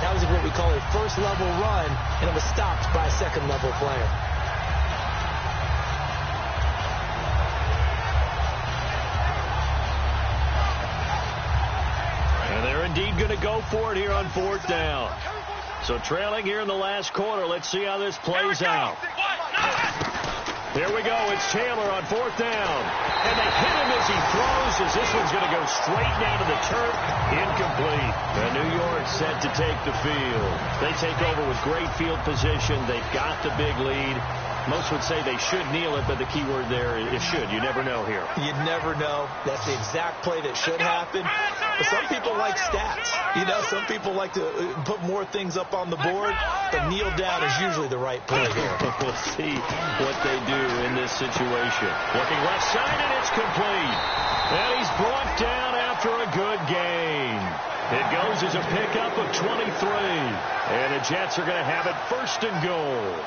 that was what we call a first level run, and it was stopped by a second level player. go for it here on 4th down. So trailing here in the last quarter. Let's see how this plays out. Here we go. It's Taylor on 4th down. And they hit him as he throws, as this one's going to go straight down to the turf. Incomplete. And New York set to take the field. They take over with great field position. They've got the big lead. Most would say they should kneel it, but the key word there is should. You never know here. You never know. That's the exact play that should happen. But some people like stats. You know, some people like to put more things up on the board, but kneel down is usually the right play here. We'll see what they do in this situation. Looking left side, and it's complete. And he's brought down after a good gain. It goes as a pickup of 23. And the Jets are going to have it 1st and goal.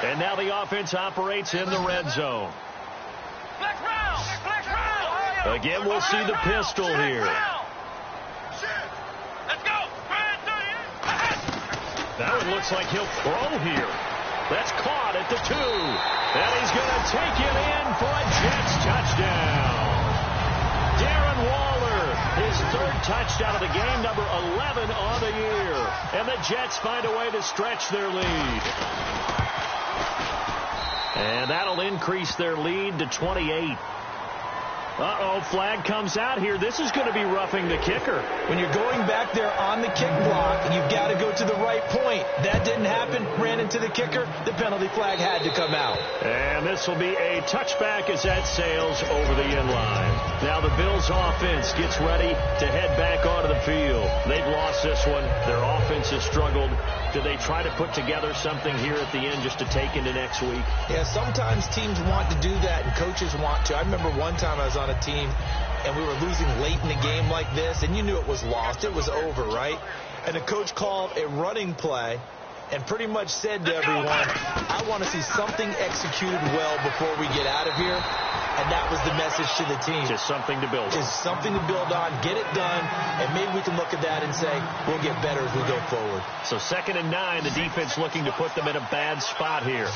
And now the offense operates in the red zone. Again, we'll see the pistol here. That one looks like he'll throw here. That's caught at the 2. And he's going to take it in for a Jets touchdown. Darren Waller, his 3rd touchdown of the game, number 11 on the year. And the Jets find a way to stretch their lead. And that'll increase their lead to 28. Uh-oh, flag comes out here. This is going to be roughing the kicker. When you're going back there on the kick block, you've got to go to the right point. That didn't happen. Ran into the kicker. The penalty flag had to come out. And this will be a touchback as that sails over the end line. Now the Bills offense gets ready to head back onto the field. They've lost this one. Their offense has struggled. Do they try to put together something here at the end just to take into next week? Yeah, sometimes teams want to do that and coaches want to. I remember one time I was on a team and we were losing late in the game like this, and you knew it was lost. It was over, right? And the coach called a running play and pretty much said to everyone, I want to see something executed well before we get out of here. And that was the message to the team. Just something to build on. Just something to build on, get it done, and maybe we can look at that and say, we'll get better as we go forward. So 2nd and 9, the defense looking to put them in a bad spot here.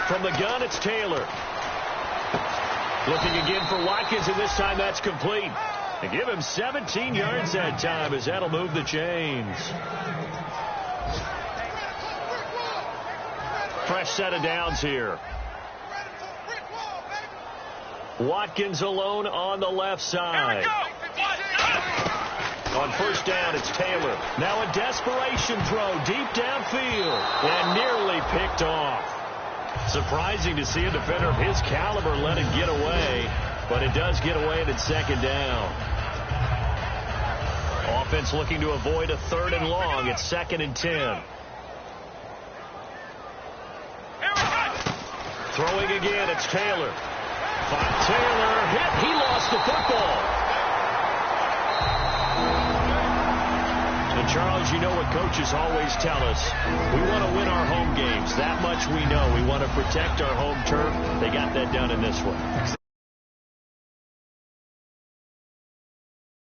From the gun, it's Taylor. Looking again for Watkins, and this time that's complete. And give him 17 yards that time, as that'll move the chains. Fresh set of downs here. Watkins alone on the left side. On 1st down, it's Taylor. Now a desperation throw deep downfield and nearly picked off. Surprising to see a defender of his caliber let it get away, but it does get away and it's 2nd down. Offense looking to avoid a 3rd and long. It's 2nd and 10. Throwing again, it's Taylor. Taylor hit. He lost the football. And Charles, you know what coaches always tell us. We want to win our home games. That much we know. We want to protect our home turf. They got that done in this one.